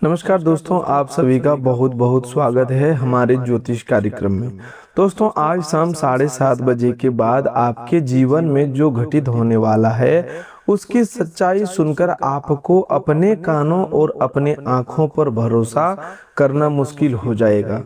नमस्कार दोस्तों, आप सभी का बहुत बहुत स्वागत है हमारे ज्योतिष कार्यक्रम में। दोस्तों, आज शाम 7:30 बजे के बाद आपके जीवन में जो घटित होने वाला है उसकी सच्चाई सुनकर आपको अपने कानों और अपने आंखों पर भरोसा करना मुश्किल हो जाएगा।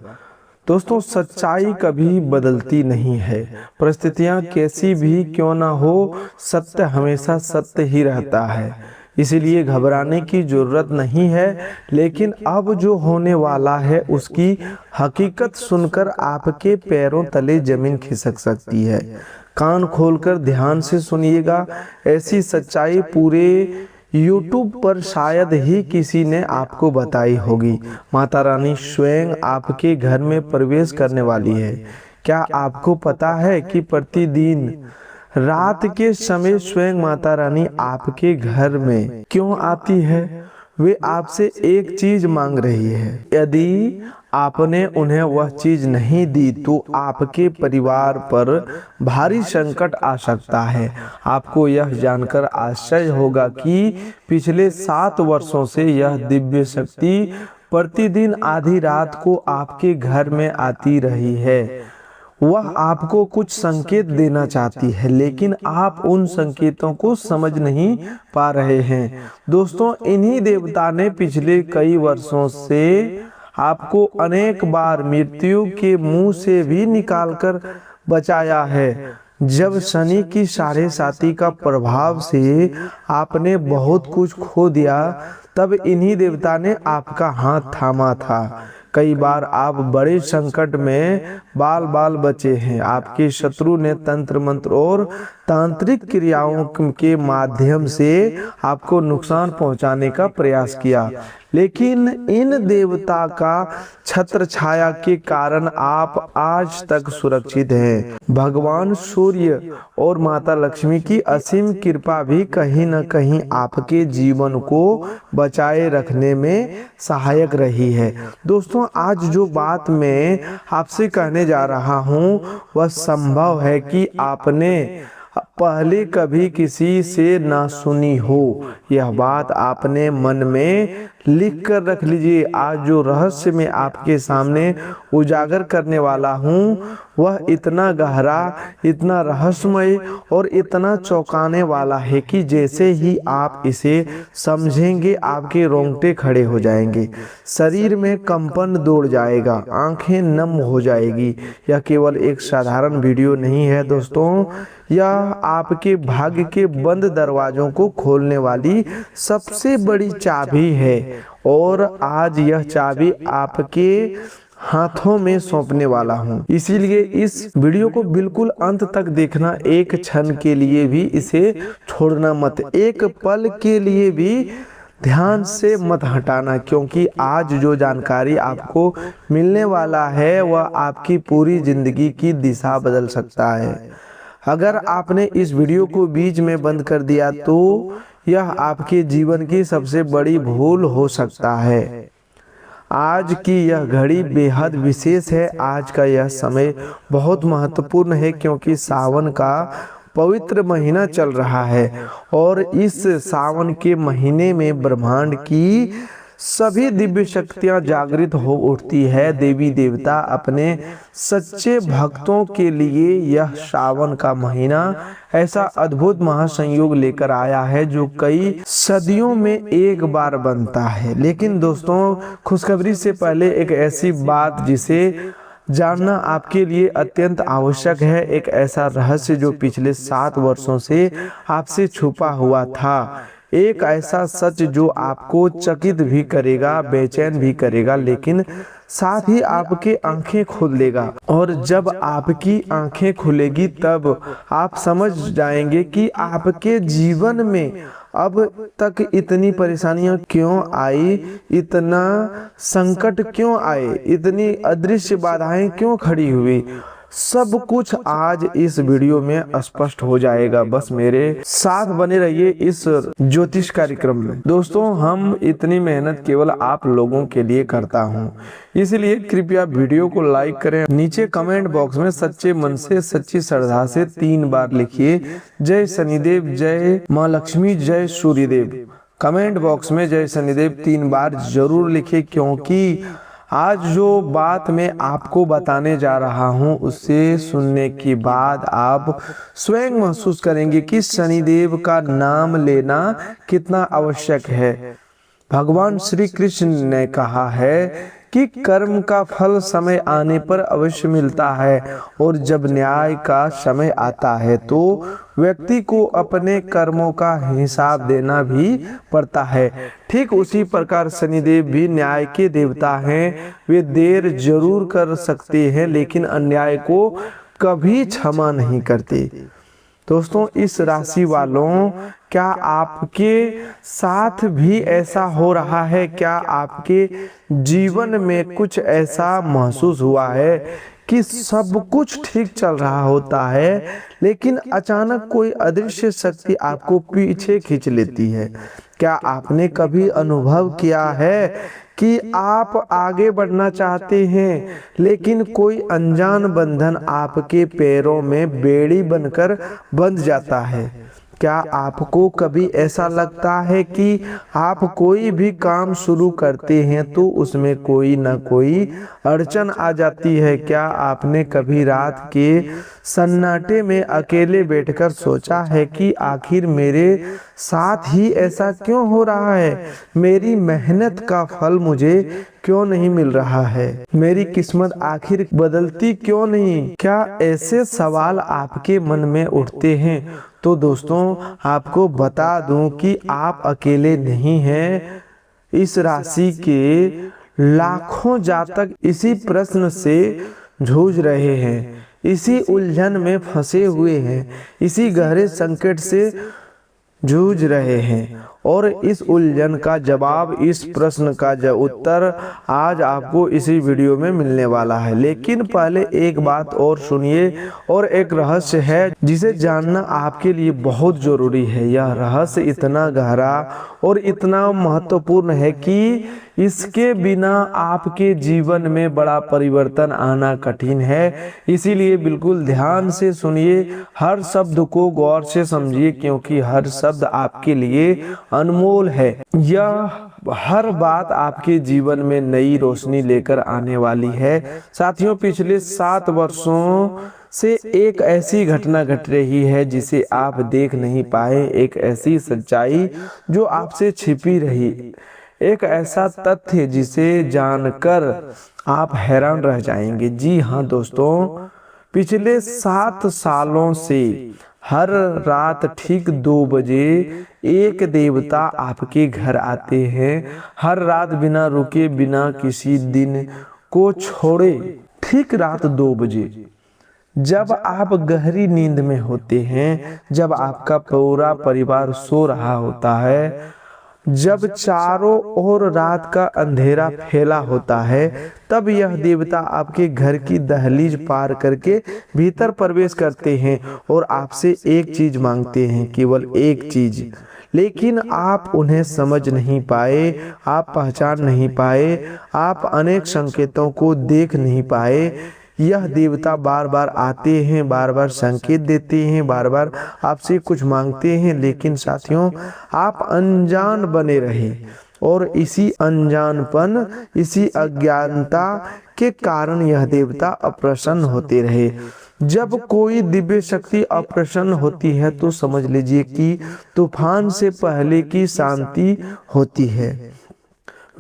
दोस्तों, सच्चाई कभी बदलती नहीं है। परिस्थितियां कैसी भी क्यों ना हो, सत्य हमेशा सत्य ही रहता है। इसीलिए घबराने की जरूरत नहीं है, लेकिन अब जो होने वाला है उसकी हकीकत सुनकर आपके पैरों तले जमीन खिसक सकती है। कान खोलकर ध्यान से सुनिएगा। ऐसी सच्चाई पूरे YouTube पर शायद ही किसी ने आपको बताई होगी। माता रानी स्वयं आपके घर में प्रवेश करने वाली है। क्या आपको पता है कि प्रतिदिन रात के समय स्वयं माता रानी आपके घर में क्यों आती है? वे आपसे एक चीज मांग रही है। यदि आपने उन्हें वह चीज नहीं दी तो आपके परिवार पर भारी संकट आ सकता है। आपको यह जानकर आश्चर्य होगा कि पिछले 7 वर्षों से यह दिव्य शक्ति प्रतिदिन आधी रात को आपके घर में आती रही है। वह आपको कुछ संकेत देना चाहती है, लेकिन आप उन संकेतों को समझ नहीं पा रहे हैं। दोस्तों, इन्हीं देवता ने पिछले कई वर्षों से आपको अनेक बार मृत्यु के मुंह से भी निकालकर बचाया है। जब शनि की 7.5 का प्रभाव से आपने बहुत कुछ खो दिया, तब इन्हीं देवता ने आपका हाथ थामा था। कई बार आप बड़े संकट में बाल बाल बचे हैं। आपके शत्रु ने तंत्र मंत्र और तांत्रिक क्रियाओं के माध्यम से आपको नुकसान पहुंचाने का प्रयास किया, लेकिन इन देवता का छत्र छाया के कारण आप आज तक सुरक्षित हैं। भगवान सूर्य और माता लक्ष्मी की असीम कृपा भी कहीं न कहीं आपके जीवन को बचाए रखने में सहायक रही है। दोस्तों, आज जो बात मैं आपसे कहने जा रहा हूँ वह संभव है कि आपने पहले कभी किसी से ना सुनी हो। यह बात आपने मन में लिख कर रख लीजिए। आज जो रहस्य मैं आपके सामने उजागर करने वाला हूँ वह इतना गहरा, इतना रहस्यमय और इतना चौंकाने वाला है कि जैसे ही आप इसे समझेंगे आपके रोंगटे खड़े हो जाएंगे, शरीर में कंपन दौड़ जाएगा, आंखें नम हो जाएगी। यह केवल एक साधारण वीडियो नहीं है दोस्तों, यह आपके भाग्य के बंद दरवाजों को खोलने वाली सबसे बड़ी चाबी है। और आज यह चाबी आपके हाथों में सौंपने वाला हूँ। इसीलिए इस वीडियो को बिल्कुल अंत तक देखना। एक क्षण के लिए भी इसे छोड़ना मत, एक पल के लिए भी ध्यान से मत हटाना, क्योंकि आज जो जानकारी आपको मिलने वाला है वह आपकी पूरी जिंदगी की दिशा बदल सकता है। अगर आपने इस वीडियो को बीच में बंद कर दिया तो यह आपके जीवन की सबसे बड़ी भूल हो सकता है। आज की यह घड़ी बेहद विशेष है। आज का यह समय बहुत महत्वपूर्ण है, क्योंकि सावन का पवित्र महीना चल रहा है और इस सावन के महीने में ब्रह्मांड की सभी दिव्य शक्तियां जागृत हो उठती है। देवी देवता अपने सच्चे भक्तों के लिए यह सावन का महीना ऐसा अद्भुत महासंयोग लेकर आया है जो कई सदियों में एक बार बनता है। लेकिन दोस्तों, खुशखबरी से पहले एक ऐसी बात जिसे जानना आपके लिए अत्यंत आवश्यक है, एक ऐसा रहस्य जो पिछले 7 वर्षों से आपसे छुपा हुआ था, एक ऐसा सच जो आपको चकित भी करेगा, बेचैन भी करेगा, लेकिन साथ ही आपके आंखें खोल देगा। और जब आपकी आंखें खुलेगी तब आप समझ जाएंगे कि आपके जीवन में अब तक इतनी परेशानियां क्यों आई, इतना संकट क्यों आए, इतनी अदृश्य बाधाएं क्यों खड़ी हुई। सब कुछ आज इस वीडियो में स्पष्ट हो जाएगा। बस मेरे साथ बने रहिए इस ज्योतिष कार्यक्रम में। दोस्तों, हम इतनी मेहनत केवल आप लोगों के लिए करता हूं, इसलिए कृपया वीडियो को लाइक करें। नीचे कमेंट बॉक्स में सच्चे मन से, सच्ची श्रद्धा से 3 बार लिखिए, जय शनिदेव, जय माँ लक्ष्मी, जय सूर्यदेव। कमेंट बॉक्स में जय शनिदेव 3 बार जरूर लिखें, क्योंकि आज जो बात मैं आपको बताने जा रहा हूँ उससे सुनने के बाद आप स्वयं महसूस करेंगे कि शनिदेव का नाम लेना कितना आवश्यक है। भगवान श्री कृष्ण ने कहा है कि कर्म का फल समय आने पर अवश्य मिलता है, और जब न्याय का समय आता है तो व्यक्ति को अपने कर्मों का हिसाब देना भी पड़ता है। ठीक उसी प्रकार शनिदेव भी न्याय के देवता हैं। वे देर जरूर कर सकते हैं लेकिन अन्याय को कभी क्षमा नहीं करते। दोस्तों, इस राशि वालों, क्या आपके साथ भी ऐसा हो रहा है? क्या आपके जीवन में कुछ ऐसा महसूस हुआ है कि सब कुछ ठीक चल रहा होता है लेकिन अचानक कोई अदृश्य शक्ति आपको पीछे खींच लेती है? क्या आपने कभी अनुभव किया है कि आप आगे बढ़ना चाहते हैं लेकिन कोई अनजान बंधन आपके पैरों में बेड़ी बनकर बंध जाता है? क्या आपको कभी ऐसा लगता है कि आप कोई भी काम शुरू करते हैं तो उसमें कोई ना कोई अड़चन आ जाती है? क्या आपने कभी रात के सन्नाटे में अकेले बैठकर सोचा है कि आखिर मेरे साथ ही ऐसा क्यों हो रहा है? मेरी मेहनत का फल मुझे क्यों नहीं मिल रहा है? मेरी किस्मत आखिर बदलती क्यों नहीं? क्या ऐसे सवाल आपके मन में उठते हैं? तो दोस्तों, आपको बता दूं कि आप अकेले नहीं हैं। इस राशि के लाखों जातक इसी प्रश्न से जूझ रहे हैं, इसी उलझन में फंसे हुए हैं, इसी गहरे संकट से जूझ रहे हैं, और इस उलझन का जवाब, इस प्रश्न का उत्तर आज आपको इसी वीडियो में मिलने वाला है। लेकिन पहले एक बात और सुनिए, और एक रहस्य है जिसे जानना आपके लिए बहुत जरूरी है। यह रहस्य इतना गहरा और इतना महत्वपूर्ण है कि इसके बिना आपके जीवन में बड़ा परिवर्तन आना कठिन है। इसीलिए बिल्कुल ध्यान से सुनिए, हर शब्द को गौर से समझिए, क्योंकि हर शब्द आपके लिए अनमोल है। यह हर बात आपके जीवन में नई रोशनी लेकर आने वाली है। साथियों, पिछले 7 वर्षों से एक ऐसी घटना घट रही है जिसे आप देख नहीं पाए, एक ऐसी सच्चाई जो आपसे छिपी रही, एक ऐसा तथ्य जिसे जानकर आप हैरान रह जाएंगे। जी हाँ दोस्तों, पिछले 7 सालों से हर रात ठीक 2 बजे एक देवता आपके घर आते हैं। हर रात बिना रुके, बिना किसी दिन को छोड़े, ठीक रात 2 बजे, जब आप गहरी नींद में होते हैं, जब आपका पूरा परिवार सो रहा होता है, जब चारों ओर रात का अंधेरा फैला होता है, तब यह देवता आपके घर की दहलीज पार करके भीतर प्रवेश करते हैं और आपसे एक चीज मांगते हैं, केवल एक चीज। लेकिन आप उन्हें समझ नहीं पाए, आप पहचान नहीं पाए, आप अनेक संकेतों को देख नहीं पाए। यह देवता बार बार आते हैं, बार बार संकेत देते हैं, बार बार आपसे कुछ मांगते हैं, लेकिन साथियों, आप अनजान बने रहे, और इसी अनजानपन, इसी अज्ञानता के कारण यह देवता अप्रसन्न होते रहे। जब कोई दिव्य शक्ति अप्रसन्न होती है तो समझ लीजिए कि तूफान से पहले की शांति होती है,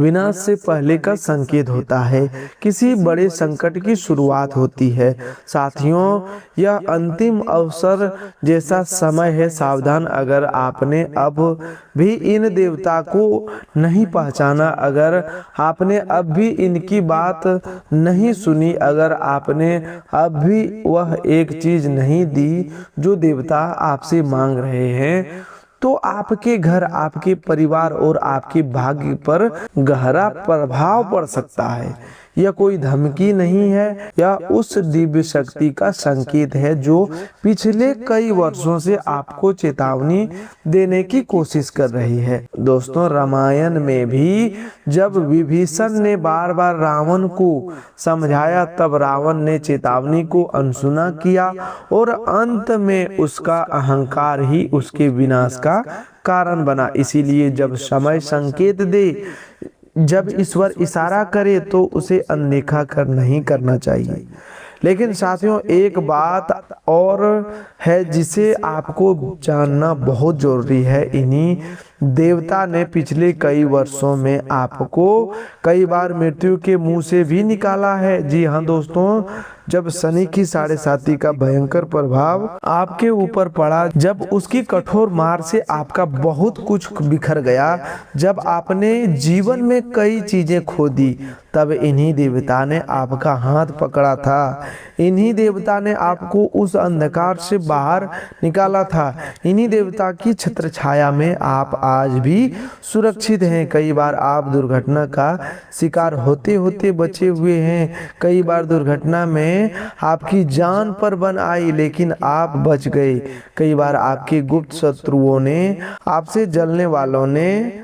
विनाश से पहले का संकेत होता है, किसी बड़े संकट की शुरुआत होती है। साथियों, यह अंतिम अवसर जैसा समय है। सावधान, अगर आपने अब भी इन देवता को नहीं पहचाना, अगर आपने अब भी इनकी बात नहीं सुनी, अगर आपने अब भी वह एक चीज नहीं दी जो देवता आपसे मांग रहे हैं, तो आपके घर, आपके परिवार और आपके भाग्य पर गहरा प्रभाव पड़ सकता है। यह कोई धमकी नहीं है, यह उस दिव्य शक्ति का संकेत है जो पिछले कई वर्षों से आपको चेतावनी देने की कोशिश कर रही है। दोस्तों, रामायण में भी जब विभीषण ने बार बार रावण को समझाया, तब रावण ने चेतावनी को अनसुना किया और अंत में उसका अहंकार ही उसके विनाश का कारण बना। इसीलिए जब समय संकेत दे, जब ईश्वर इशारा करे तो उसे अनदेखा नहीं करना चाहिए। लेकिन साथियों, एक बात और है जिसे आपको जानना बहुत जरूरी है। इन्हीं देवता ने पिछले कई वर्षों में आपको कई बार मृत्यु के मुंह से भी निकाला है। जी हाँ दोस्तों, जब शनि की 7.5 का भयंकर प्रभाव आपके ऊपर पड़ा, जब उसकी कठोर मार से आपका बहुत कुछ बिखर गया, जब आपने जीवन में कई चीजें खो दी, तब इन्हीं देवता ने आपका हाथ पकड़ा था। इन्हीं देवता ने आपको उस अंधकार से बाहर निकाला था। इन्हीं देवता की छत्र छाया में आप आज भी सुरक्षित हैं। कई बार आप दुर्घटना का शिकार होते होते बचे हुए हैं। कई बार दुर्घटना में आपकी जान पर बन आई, लेकिन आप बच गए। कई बार आपके गुप्त शत्रुओं ने, आपसे जलने वालों ने,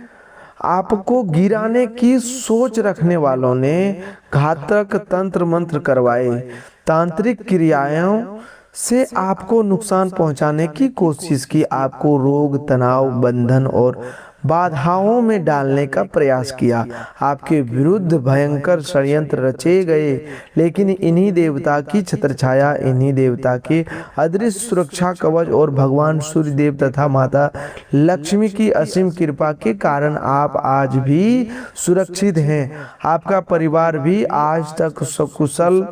आपको गिराने की सोच रखने वालों ने घातक तंत्र मंत्र करवाए, तांत्रिक क्रियाओं से आपको नुकसान पहुंचाने की कोशिश की, आपको रोग, तनाव, बंधन और बाधाओं में डालने का प्रयास किया। आपके विरुद्ध भयंकर षड्यंत्र रचे गए, लेकिन इन्हीं देवता की छत्रछाया, इन्हीं देवता के अदृश्य सुरक्षा कवच और भगवान सूर्य देव तथा माता लक्ष्मी की असीम कृपा के कारण आप आज भी सुरक्षित हैं। आपका परिवार भी आज तक सकुशल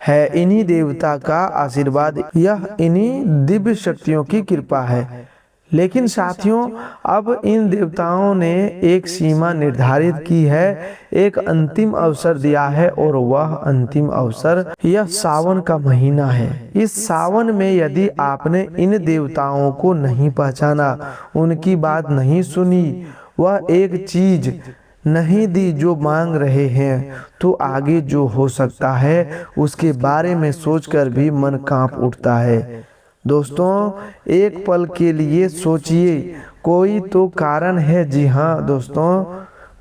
है। इन्हीं देवता का आशीर्वाद, यह इन्हीं दिव्य शक्तियों की कृपा है। लेकिन साथियों, अब इन देवताओं ने एक सीमा निर्धारित की है, एक अंतिम अवसर दिया है, और वह अंतिम अवसर यह सावन का महीना है। इस सावन में यदि आपने इन देवताओं को नहीं पहचाना, उनकी बात नहीं सुनी, वह एक चीज नहीं दी जो मांग रहे हैं, तो आगे जो हो सकता है उसके बारे में सोचकर भी मन कांप उठता है। दोस्तों, एक पल के लिए सोचिए, कोई तो कारण है। जी हाँ दोस्तों,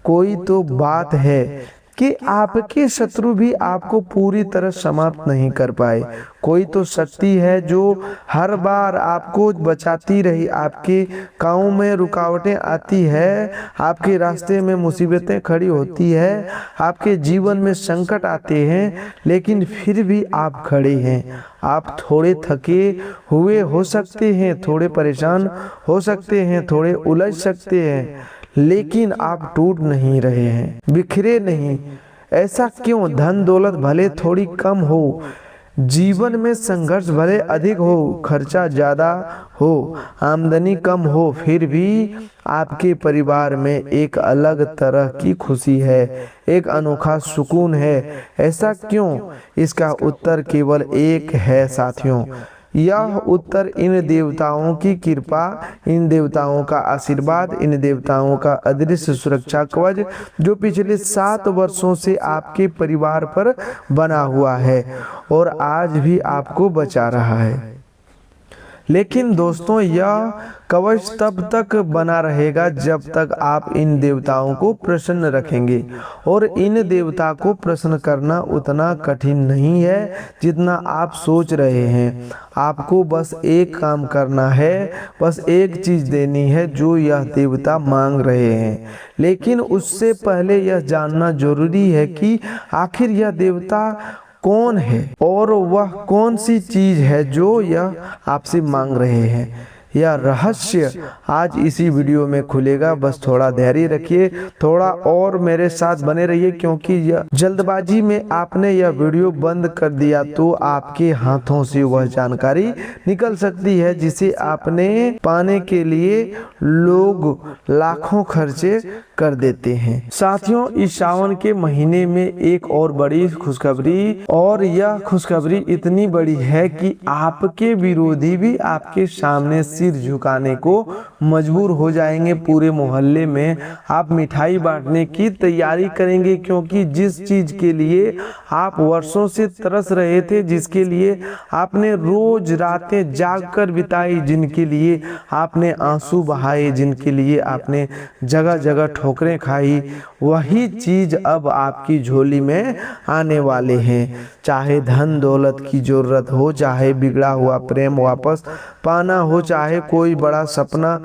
कोई तो बात है कि आपके शत्रु भी आपको पूरी तरह समाप्त नहीं कर पाए। कोई तो शक्ति है जो हर बार आपको बचाती रही। आपके काम में रुकावटें आती है, आपके रास्ते में मुसीबतें खड़ी होती है, आपके जीवन में संकट आते हैं, लेकिन फिर भी आप खड़े हैं। आप थोड़े थके हुए हो सकते हैं, थोड़े परेशान हो सकते हैं, थोड़े उलझ सकते हैं, लेकिन आप टूट नहीं रहे हैं, बिखरे नहीं। ऐसा क्यों? धन दौलत भले थोड़ी कम हो, जीवन में संघर्ष भले अधिक हो, खर्चा ज्यादा हो, आमदनी कम हो, फिर भी आपके परिवार में एक अलग तरह की खुशी है, एक अनोखा सुकून है। ऐसा क्यों? इसका उत्तर केवल एक है साथियों। यह उत्तर इन देवताओं की कृपा, इन देवताओं का आशीर्वाद, इन देवताओं का अदृश्य सुरक्षा कवच जो पिछले 7 वर्षों से आपके परिवार पर बना हुआ है और आज भी आपको बचा रहा है। लेकिन दोस्तों, यह कवच तब तक बना रहेगा जब तक आप इन देवताओं को प्रसन्न रखेंगे, और इन देवता को प्रसन्न करना उतना कठिन नहीं है जितना आप सोच रहे हैं। आपको बस एक काम करना है, बस एक चीज देनी है जो यह देवता मांग रहे हैं। लेकिन उससे पहले यह जानना जरूरी है कि आखिर यह देवता कौन है और वह कौन सी चीज है जो यह आपसे मांग रहे हैं। यह रहस्य आज इसी वीडियो में खुलेगा। बस थोड़ा धैर्य रखिए, थोड़ा और मेरे साथ बने रहिए, क्योंकि यह जल्दबाजी में आपने यह वीडियो बंद कर दिया तो आपके हाथों से वह जानकारी निकल सकती है जिसे आपने पाने के लिए लोग लाखों खर्चे कर देते हैं। साथियों, इस सावन के महीने में एक और बड़ी खुशखबरी, और यह खुशखबरी इतनी बड़ी है कि आपके विरोधी भी आपके सामने सिर झुकाने को मजबूर हो जाएंगे। पूरे मोहल्ले में आप मिठाई बांटने की तैयारी करेंगे, क्योंकि जिस चीज के लिए आप वर्षों से तरस रहे थे, जिसके लिए आपने रोज रातें जागकर बिताई, जिनके लिए आपने आंसू बहाए, जिनके लिए आपने जगह जगह ठोकरें खाई, वही चीज अब आपकी झोली में आने वाले हैं। चाहे धन दौलत की जरूरत हो, चाहे बिगड़ा हुआ प्रेम वापस पाना हो, चाहे कोई बड़ा सपना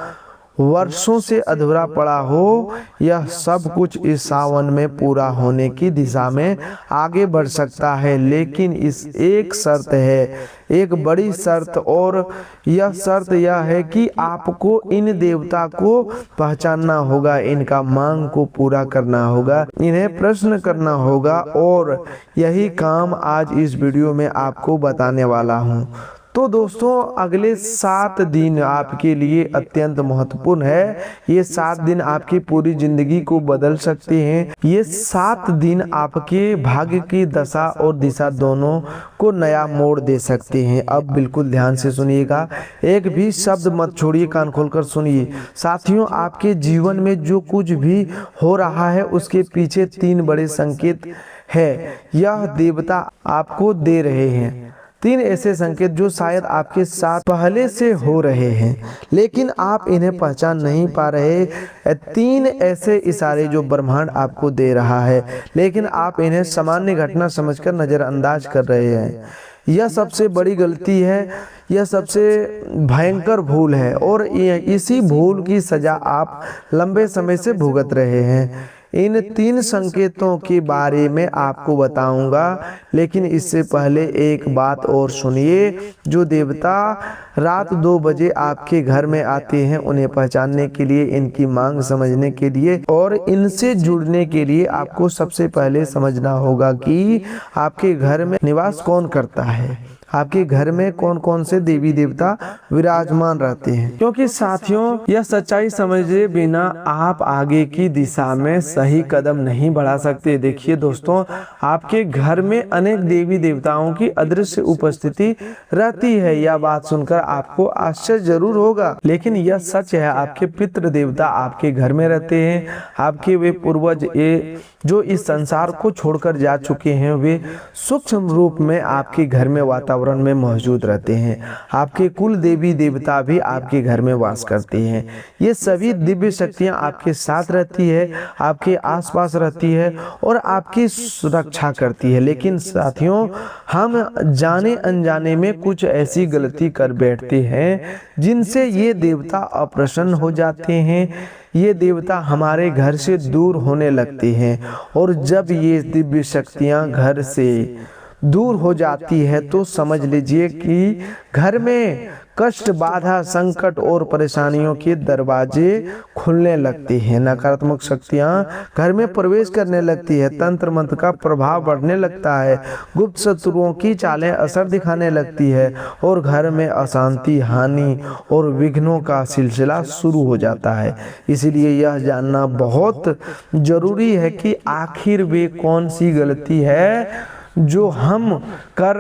वर्षों से अधूरा पड़ा हो, यह सब कुछ इस सावन में पूरा होने की दिशा में आगे बढ़ सकता है। लेकिन इस एक शर्त है, एक बड़ी शर्त, और यह शर्त यह है कि आपको इन देवता को पहचानना होगा, इनका मांग को पूरा करना होगा, इन्हें प्रश्न करना होगा, और यही काम आज इस वीडियो में आपको बताने वाला हूँ। तो दोस्तों, अगले 7 दिन आपके लिए अत्यंत महत्वपूर्ण है। ये 7 दिन आपकी पूरी जिंदगी को बदल सकते हैं। ये 7 दिन आपके भाग्य की दशा और दिशा दोनों को नया मोड़ दे सकते हैं। अब बिल्कुल ध्यान से सुनिएगा, एक भी शब्द मत छोड़िए, कान खोलकर सुनिए। साथियों, आपके जीवन में जो कुछ भी हो रहा है उसके पीछे 3 बड़े संकेत है, यह देवता आपको दे रहे हैं। 3 ऐसे संकेत जो शायद आपके साथ पहले से हो रहे हैं, लेकिन आप इन्हें पहचान नहीं पा रहे। 3 ऐसे इशारे जो ब्रह्मांड आपको दे रहा है, लेकिन आप इन्हें सामान्य घटना समझकर नजरअंदाज कर रहे हैं। यह सबसे बड़ी गलती है, यह सबसे भयंकर भूल है, और इसी भूल की सजा आप लंबे समय से भुगत रहे हैं। इन 3 संकेतों के बारे में आपको बताऊंगा, लेकिन इससे पहले एक बात और सुनिए। जो देवता रात 2 बजे आपके घर में आते हैं, उन्हें पहचानने के लिए, इनकी मांग समझने के लिए और इनसे जुड़ने के लिए आपको सबसे पहले समझना होगा कि आपके घर में निवास कौन करता है, आपके घर में कौन कौन से देवी देवता विराजमान रहते हैं। क्योंकि साथियों, यह सच्चाई समझे बिना आप आगे की दिशा में सही कदम नहीं बढ़ा सकते। देखिए दोस्तों, आपके घर में अनेक देवी देवताओं की अदृश्य उपस्थिति रहती है। यह बात सुनकर आपको आश्चर्य जरूर होगा, लेकिन यह सच है। आपके पितृ देवता आपके घर में रहते हैं। आपके वे पूर्वज जो इस संसार को छोड़कर जा चुके हैं, वे सूक्ष्म रूप में आपके घर में वातावरण में मौजूद रहते हैं। आपके कुल देवी देवता भी आपके घर में वास करते हैं। ये सभी दिव्य शक्तियां आपके साथ रहती है, आपके आसपास रहती है और आपकी सुरक्षा करती है। लेकिन साथियों, हम जाने अनजाने में कुछ ऐसी गलती कर बैठते हैं जिनसे ये देवता अप्रसन्न हो जाते हैं। ये देवता हमारे घर से दूर होने लगते हैं, और जब ये दिव्य शक्तियां घर से दूर हो जाती है तो समझ लीजिए कि घर में कष्ट, बाधा, संकट और परेशानियों के दरवाजे खुलने लगते हैं। नकारात्मक शक्तियां घर में प्रवेश करने लगती है, तंत्र मंत्र का प्रभाव बढ़ने लगता है, गुप्त शत्रुओं की चालें असर दिखाने लगती है, और घर में अशांति, हानि और विघ्नों का सिलसिला शुरू हो जाता है। इसीलिए यह जानना बहुत जरूरी है कि आखिर वे कौन सी गलती है जो हम कर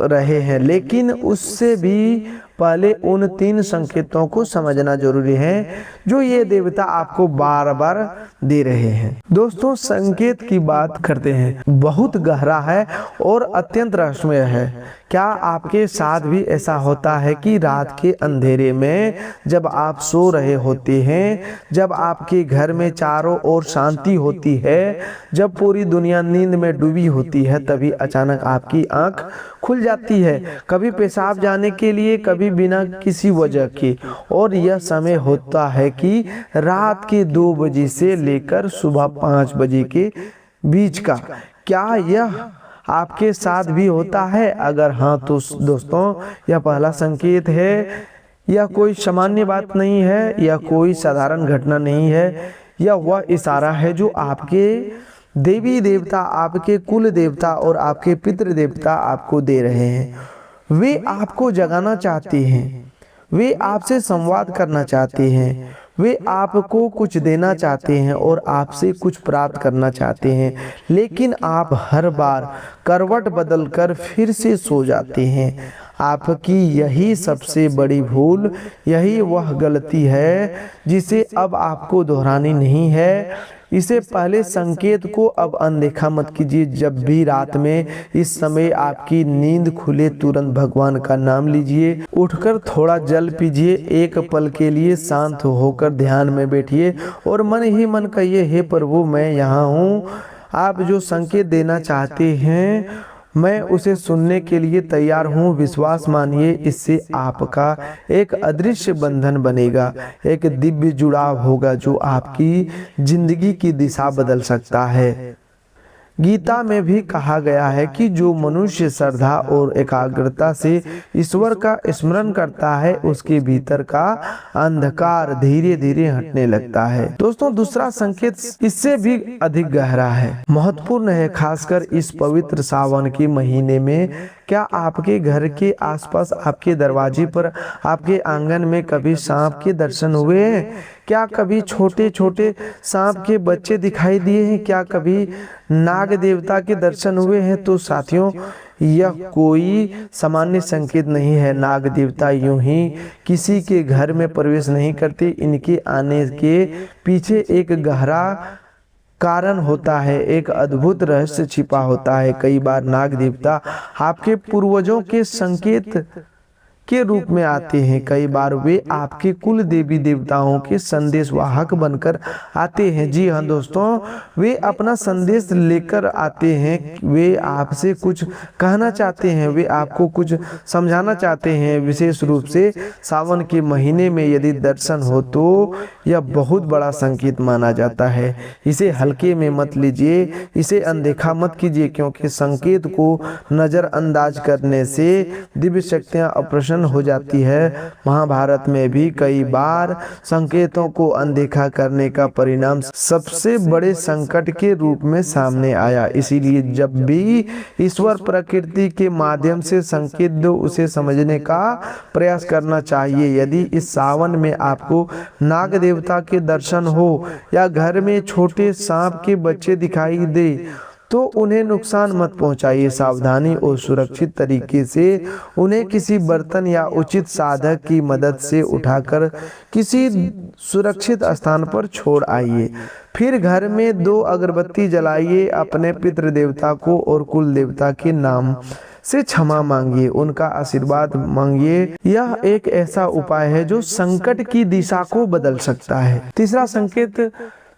रहे हैं। लेकिन उससे भी पहले उन 3 संकेतों को समझना जरूरी है जो ये देवता आपको बार बार दे रहे हैं। दोस्तों, संकेत की बात करते हैं, बहुत गहरा है और अत्यंत रहस्यमय है। क्या आपके साथ भी ऐसा होता है कि रात के अंधेरे में जब आप सो रहे होते हैं, जब आपके घर में चारों ओर शांति होती है, जब पूरी दुनिया नींद में डूबी होती है, तभी अचानक आपकी आंख खुल जाती है, कभी पेशाब जाने के लिए, कभी बिना किसी वजह के, और यह समय होता है कि रात के 2 बजे से लेकर सुबह 5 बजे के बीच का। क्या यह आपके साथ भी होता है? अगर हाँ तो दोस्तों, यह पहला संकेत है। यह कोई सामान्य बात नहीं है, यह कोई साधारण घटना नहीं है। यह वह इशारा है जो आपके देवी देवता, आपके कुल देवता और आपके पितृ देवता आपको दे रहे हैं। वे आपको जगाना चाहते हैं, वे आपसे संवाद करना चाहते हैं, वे आपको कुछ देना चाहते हैं और आपसे कुछ प्राप्त करना चाहते हैं, लेकिन आप हर बार करवट बदलकर फिर से सो जाते हैं। आपकी यही सबसे बड़ी भूल, यही वह गलती है जिसे अब आपको दोहरानी नहीं है। इसे पहले संकेत को अब अनदेखा मत कीजिए। जब भी रात में इस समय आपकी नींद खुले, तुरंत भगवान का नाम लीजिए, उठकर थोड़ा जल पीजिए, एक पल के लिए शांत होकर ध्यान में बैठिए और मन ही मन कहिए, हे प्रभु मैं यहाँ हूँ। आप जो संकेत देना चाहते हैं मैं उसे सुनने के लिए तैयार हूँ। विश्वास मानिए, इससे आपका एक अदृश्य बंधन बनेगा, एक दिव्य जुड़ाव होगा जो आपकी जिंदगी की दिशा बदल सकता है। गीता में भी कहा गया है कि जो मनुष्य श्रद्धा और एकाग्रता से ईश्वर का स्मरण करता है उसके भीतर का अंधकार धीरे धीरे हटने लगता है। दोस्तों, दूसरा संकेत इससे भी अधिक गहरा है, महत्वपूर्ण है, खासकर इस पवित्र सावन के महीने में। क्या आपके घर के आसपास, आपके दरवाजे पर, आपके आंगन में कभी सांप के दर्शन हुए हैं? क्या कभी छोटे छोटे सांप के बच्चे दिखाई दिए हैं? क्या कभी नाग देवता के दर्शन हुए हैं? तो साथियों, यह कोई सामान्य संकेत नहीं है। नाग देवता यूं ही किसी के घर में प्रवेश नहीं करते। इनके आने के पीछे एक गहरा कारण होता है, एक अद्भुत रहस्य छिपा होता है। कई बार नाग देवता आपके पूर्वजों के संकेत के रूप में आते हैं। कई बार वे आपके कुल देवी देवताओं के संदेशवाहक बनकर आते हैं। जी हाँ दोस्तों, वे अपना संदेश लेकर आते हैं। वे आपसे कुछ कहना चाहते हैं, वे आपको कुछ समझाना चाहते हैं। विशेष रूप से सावन के महीने में यदि दर्शन हो तो यह बहुत बड़ा संकेत माना जाता है। इसे हल्के में मत लीजिए, इसे अनदेखा मत कीजिए, क्योंकि संकेत को नजरअंदाज करने से दिव्य शक्तियां अप्रसन्न हो जाती है। महाभारत में भी कई बार संकेतों को अनदेखा करने का परिणाम सबसे बड़े संकट के रूप में सामने आया। इसीलिए जब भी ईश्वर प्रकृति के माध्यम से संकेत दो, उसे समझने का प्रयास करना चाहिए। यदि इस सावन में आपको नाग देवता के दर्शन हो या घर में छोटे सांप के बच्चे दिखाई दे तो उन्हें नुकसान मत पहुंचाइए। सावधानी और सुरक्षित तरीके से उन्हें किसी बर्तन या उचित साधक की मदद से उठाकर किसी सुरक्षित स्थान पर छोड़ आइए। फिर घर में 2 अगरबत्ती जलाइए, अपने पितृ देवता को और कुल देवता के नाम से क्षमा मांगिए, उनका आशीर्वाद मांगिए। यह एक ऐसा उपाय है जो संकट की दिशा को बदल सकता है। तीसरा संकेत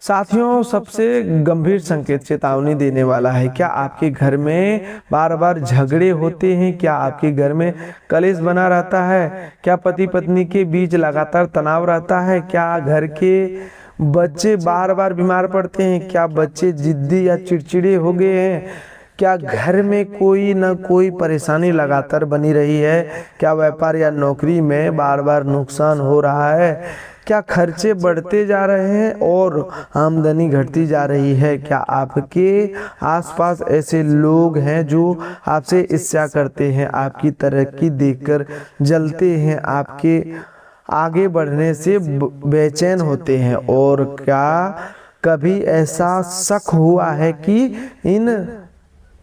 साथियों, सबसे गंभीर संकेत, चेतावनी देने वाला है। क्या आपके घर में बार बार झगड़े होते हैं? क्या आपके घर में कलेश बना रहता है? क्या पति पत्नी के बीच लगातार तनाव रहता है? क्या घर के बच्चे बार बार बीमार पड़ते हैं? क्या बच्चे जिद्दी या चिड़चिड़े हो गए हैं? क्या घर में कोई न कोई परेशानी लगातार बनी रही है? क्या व्यापार या नौकरी में बार बार नुकसान हो रहा है? क्या खर्चे बढ़ते जा रहे हैं और आमदनी घटती जा रही है? क्या आपके आसपास ऐसे लोग हैं जो आपसे ईर्ष्या करते हैं, आपकी तरक्की देखकर जलते हैं, आपके आगे बढ़ने से बेचैन होते हैं? और क्या कभी ऐसा शक हुआ है कि इन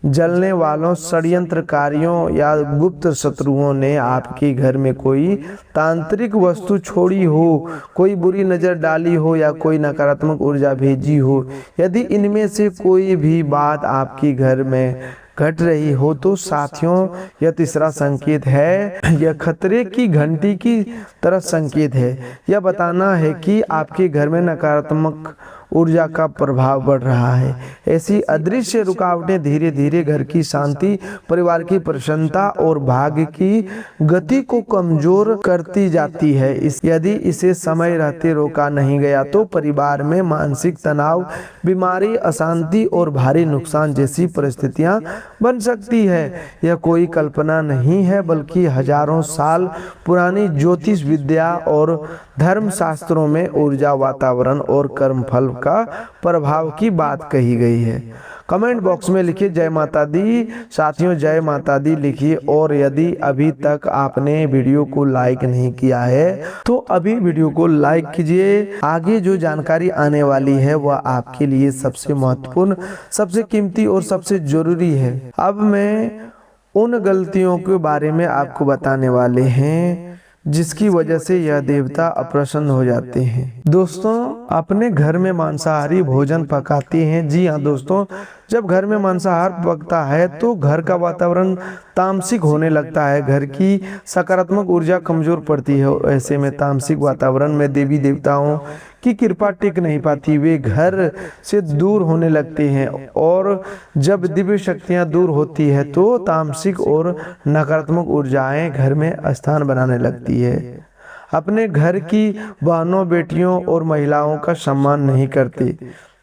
जलने वालों, षड्यंत्रकारियों या गुप्त शत्रुओं ने आपके घर में कोई तांत्रिक वस्तु छोड़ी हो, कोई बुरी नज़र डाली हो या कोई नकारात्मक ऊर्जा भेजी हो? यदि इनमें से कोई भी बात आपके घर में घट रही हो तो साथियों, यह तीसरा संकेत है। यह खतरे की घंटी की तरह संकेत है। यह बताना है कि आपके घर में नकारात्मक ऊर्जा का प्रभाव बढ़ रहा है। ऐसी अदृश्य रुकावटें धीरे धीरे घर की शांति, परिवार की प्रसन्नता और भाग्य की गति को कमजोर करती जाती है। यदि इसे समय रहते रोका नहीं गया तो परिवार में मानसिक तनाव, बीमारी, अशांति और भारी नुकसान जैसी परिस्थितियां बन सकती है। यह कोई कल्पना नहीं है, बल्कि हजारों साल पुरानी ज्योतिष विद्या और धर्म शास्त्रों में ऊर्जा, वातावरण और कर्मफल का प्रभाव की बात कही गई है। कमेंट बॉक्स में लिखिए जय माता दी। साथियों जय माता दी लिखिए, और यदि अभी तक आपने वीडियो को लाइक नहीं किया है तो अभी वीडियो को लाइक कीजिए। आगे जो जानकारी आने वाली है वह आपके लिए सबसे महत्वपूर्ण, सबसे कीमती और सबसे जरूरी है। अब मैं उन गलतियों के बारे में आपको बताने वाले हैं जिसकी वजह से यह देवता अप्रसन्न हो जाते हैं। दोस्तों, अपने घर में मांसाहारी भोजन पकाते हैं। जी हाँ दोस्तों, जब घर में मांसाहार पकता है तो घर का वातावरण तामसिक होने लगता है, घर की सकारात्मक ऊर्जा कमजोर पड़ती है। ऐसे में तामसिक वातावरण में देवी देवताओं की कृपा टिक नहीं पाती, वे घर से दूर होने लगते हैं, और जब दिव्य शक्तियां दूर होती है तो तामसिक और नकारात्मक ऊर्जाएं घर में स्थान बनाने लगती है। अपने घर की बहनों, बेटियों और महिलाओं का सम्मान नहीं करते।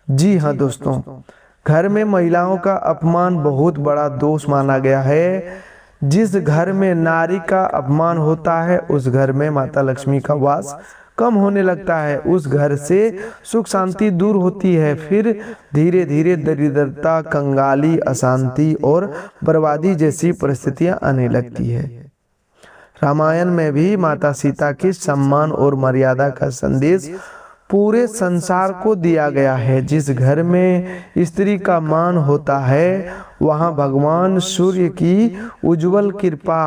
जी हाँ दोस्तों, घर में महिलाओं का अपमान बहुत बड़ा दोष माना गया है। जिस घर में नारी का अपमान होता है उस घर में माता लक्ष्मी का वास कम होने लगता है, उस घर से सुख शांति दूर होती है। फिर धीरे धीरे दरिद्रता, कंगाली, अशांति और बर्बादी जैसी परिस्थितियां आने लगती है। रामायण में भी माता सीता के सम्मान और मर्यादा का संदेश पूरे संसार को दिया गया है। जिस घर में स्त्री का मान होता है वहां भगवान सूर्य की उज्जवल कृपा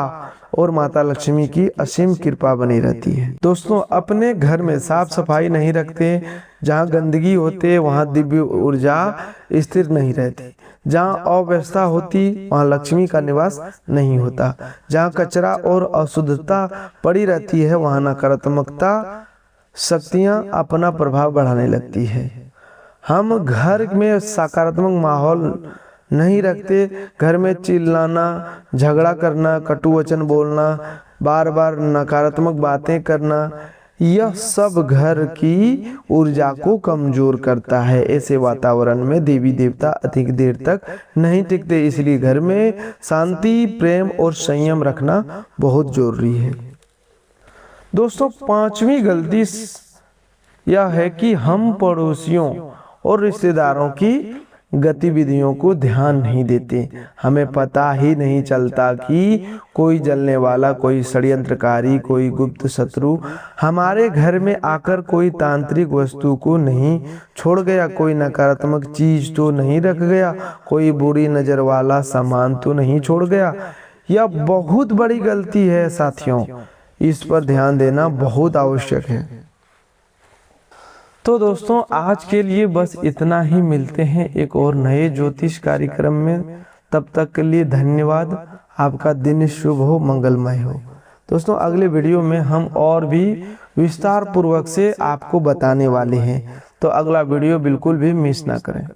और माता लक्ष्मी की असीम कृपा बनी रहती है। दोस्तों, अपने घर में साफ सफाई नहीं रखते, जहां गंदगी होते वहां दिव्य ऊर्जा स्थिर नहीं रहती। जहां अव्यवस्था होती वहां लक्ष्मी का निवास नहीं होता। जहां कचरा और अशुद्धता पड़ी रहती है वहां नकारात्मकता शक्तियां अपना प्रभाव बढ़ाने लगती है। हम घर में सकारात्मक माहौल नहीं रखते। घर में चिल्लाना, झगड़ा करना, कटु वचन बोलना, बार बार नकारात्मक बातें करना, यह सब घर की ऊर्जा को कमजोर करता है। ऐसे वातावरण में देवी देवता अधिक देर तक नहीं टिकते, इसलिए घर में शांति, प्रेम और संयम रखना बहुत जरूरी है। दोस्तों, पांचवी गलती यह है कि हम पड़ोसियों और रिश्तेदारों की गतिविधियों को ध्यान नहीं देते। हमें पता ही नहीं चलता कि कोई जलने वाला, कोई षड्यंत्रकारी, कोई गुप्त शत्रु हमारे घर में आकर कोई तांत्रिक वस्तु को नहीं छोड़ गया, कोई नकारात्मक चीज तो नहीं रख गया, कोई बुरी नजर वाला सामान तो नहीं छोड़ गया। यह बहुत बड़ी गलती है साथियों, इस पर ध्यान देना बहुत आवश्यक है। तो दोस्तों, आज के लिए बस इतना ही। मिलते हैं एक और नए ज्योतिष कार्यक्रम में। तब तक के लिए धन्यवाद। आपका दिन शुभ हो, मंगलमय हो। दोस्तों, अगले वीडियो में हम और भी विस्तार पूर्वक से आपको बताने वाले हैं, तो अगला वीडियो बिल्कुल भी मिस ना करें।